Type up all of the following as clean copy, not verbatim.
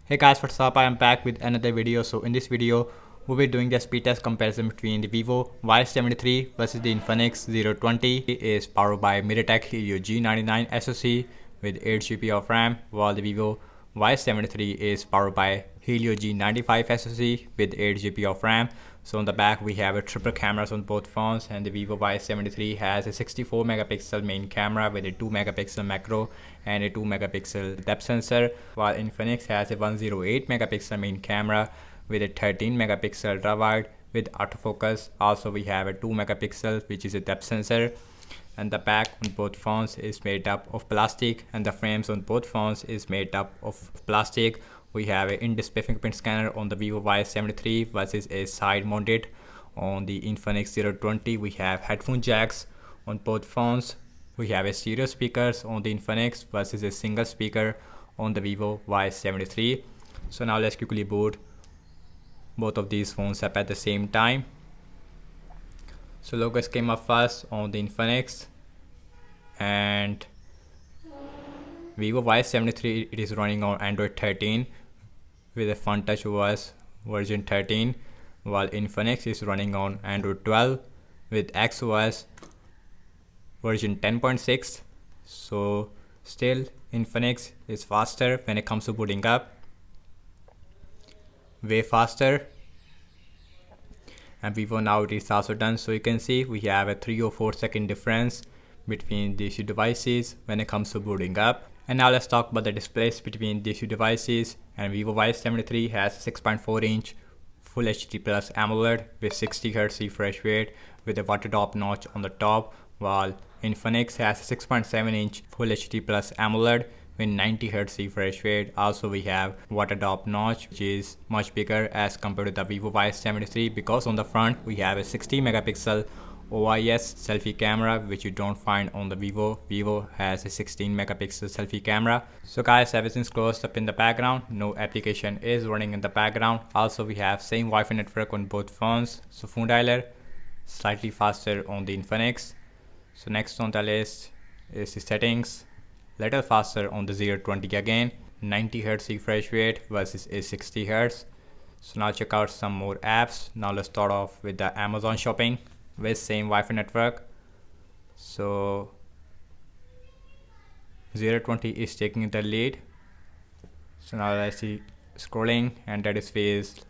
Hey guys, what's up? I am back with another video. So in this video, we'll be doing the speed test comparison between the Vivo Y73 versus the Infinix 020. It is powered by MediaTek Helio G99 SoC with 8 GB of RAM, while the Vivo Y73 is powered by Helio G95 SoC with 8 GB of RAM. So on the back we have a triple cameras on both phones, and the Vivo Y73 has a 64 megapixel main camera with a 2 megapixel macro and a 2 megapixel depth sensor, while Infinix has a 108 megapixel main camera with a 13 megapixel ultra wide with autofocus. Also we have a 2 megapixel which is a depth sensor, and the back on both phones is made up of plastic, and the frames on both phones is made up of plastic. We have an in-display fingerprint scanner on the Vivo Y73 versus a side mounted on the Infinix 020. We have headphone jacks on both phones. We have a stereo speakers on the Infinix versus a single speaker on the Vivo Y73. So now let's quickly boot both of these phones up at the same time. So logos came up first on the Infinix, and Vivo Y73, it is running on Android 13 with a Fun Touch OS version 13, while Infinix is running on Android 12 with XOS version 10.6. So still Infinix is faster when it comes to booting up, way faster. And Vivo now it is also done. So you can see we have a 3 or 4 second difference between these two devices when it comes to booting up. And now let's talk about the displays between these two devices. And Vivo Y73 has 6.4 inch Full HD Plus AMOLED with 60 Hz refresh rate with a water drop notch on the top, while Infinix has 6.7 inch Full HD Plus AMOLED with 90 Hz refresh rate. Also we have water drop notch which is much bigger as compared to the Vivo Y73, because on the front we have a 60 megapixel OIS selfie camera which you don't find on the Vivo. Vivo has a 16 megapixel selfie camera. So guys, everything's closed up in the background, no application is running in the background. Also we have same Wi-Fi network on both phones. So phone dialer slightly faster on the Infinix. So next on the list is the settings, little faster on the 020 again, 90 Hz refresh rate versus a 60 Hz. So now check out some more apps. Now let's start off with the Amazon shopping with same Wi-Fi network. So 020 is taking the lead. So now let's see scrolling, and that is phase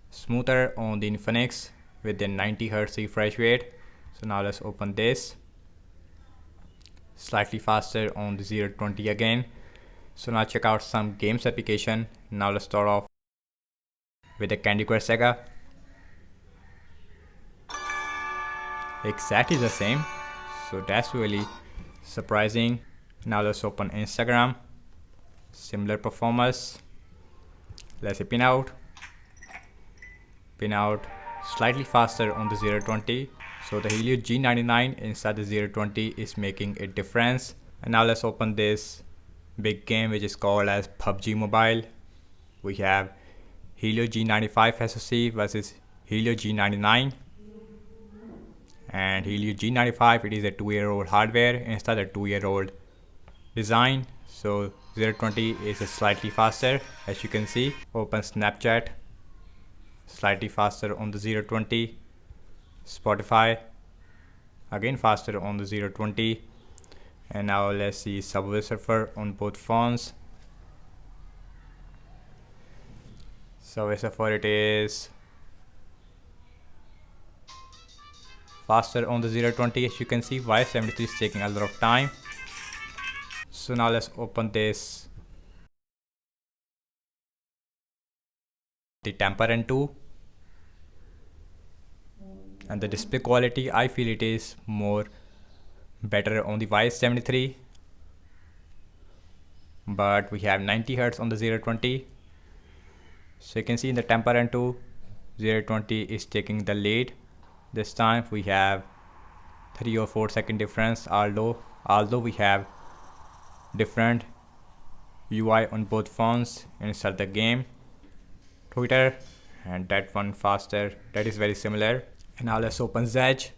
smoother on the Infinix with the 90 Hz refresh rate. So now let's open this, slightly faster on the 020 again. So now check out some games application. Now let's start off with the Candy Crush Saga. Exactly the same, so that's really surprising. Now let's open Instagram, similar performance. Let's see pin out, slightly faster on the 020. So the Helio G99 inside the 020 is making a difference. And now let's open this big game which is called as PUBG Mobile. We have Helio G95 SoC versus Helio G99. And Helio G95, it is a 2-year-old hardware instead of a 2-year-old design. So 020 is slightly faster, as you can see. Open Snapchat, slightly faster on the 020. Spotify, again faster on the 020. And now let's see Subway Surfer on both phones. Subway Surfer, it is faster on the 020, as you can see. Y73 is taking a lot of time. So now let's open this, the Temper 2, and the display quality, I feel it is more better on the Y73, but we have 90 Hz on the 020. So you can see in the Temper 2, 020 is taking the lead. This time we have 3 or 4 second difference, although we have different UI on both phones inside the game. Twitter, and that one faster, that is very similar. And now let's open Zedge,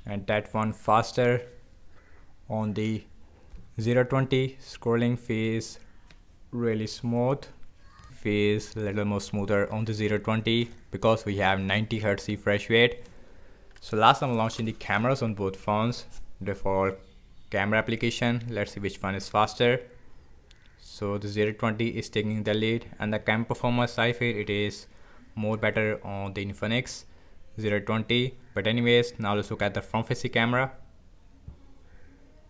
and that one faster on the 020 scrolling feels really smooth, feels a little more smoother on the 020 because we have 90 Hz refresh rate. So last I'm launching the cameras on both phones. Default camera application, let's see which one is faster. So the 020 is taking the lead, and the cam performance I feel it is more better on the Infinix 020. But anyways, now let's look at the front facing camera.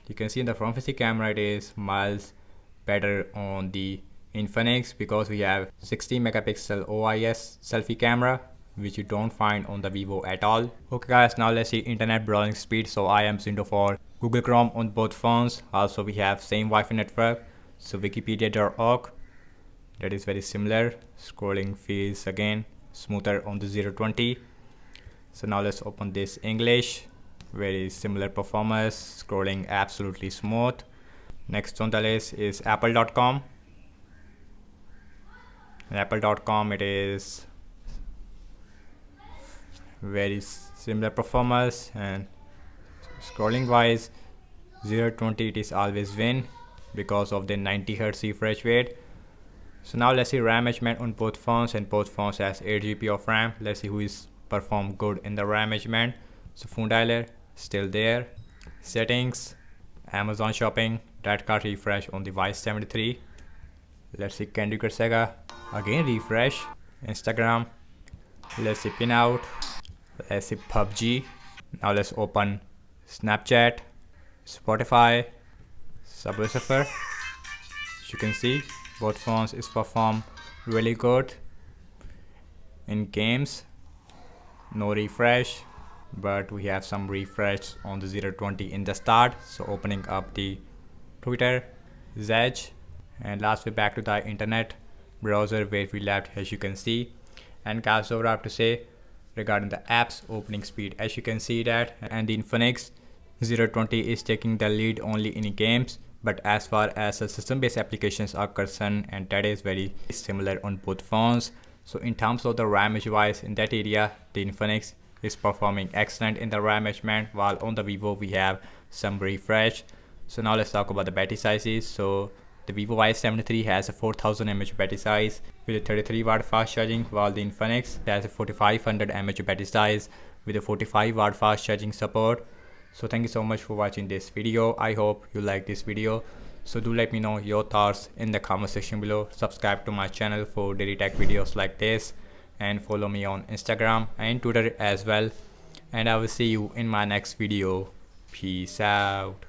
You can see in the front facing camera it is miles better on the Infinix because we have 60 megapixel OIS selfie camera, which you don't find on the Vivo at all. Okay guys, now let's see internet browsing speed. So I am using for Google Chrome on both phones. Also we have same Wi-Fi network. So wikipedia.org, that is very similar. Scrolling feels again smoother on the 020. So now let's open this English. Very similar performance, scrolling absolutely smooth. Next on the list is apple.com. And apple.com it is very similar performance, and scrolling wise 020 it is always win because of the 90 Hz refresh rate. So now let's see RAM management on both phones, and both phones has 8 GB of RAM. Let's see who is perform good in the RAM management. So phone dialer still there, settings, Amazon shopping, debit card refresh on the Y73. Let's see Candy Crush Saga, again refresh, Instagram, let's see pin out, let's see PUBG. Now let's open Snapchat, Spotify, Subway Surfer. As you can see, both phones is perform really good in games. No refresh, but we have some refresh on the 020 in the start. So opening up the Twitter, Zedge, and last we're back to the internet browser where we left, as you can see. And guys, so what I have to say regarding the apps opening speed, as you can see that, and the Infinix 020 is taking the lead only in games, but as far as the system-based applications are concerned, and that is very similar on both phones. So in terms of the RAM wise, in that area the Infinix is performing excellent in the RAM management, while on the Vivo we have some refresh. So now let's talk about the battery sizes. So the Vivo Y73 has a 4000 mAh battery size with a 33 watt fast charging, while the Infinix has a 4500 mAh battery size with a 45 watt fast charging support. So thank you so much for watching this video. I hope you like this video. So do let me know your thoughts in the comment section below. Subscribe to my channel for daily tech videos like this, and follow me on Instagram and Twitter as well. And I will see you in my next video. Peace out.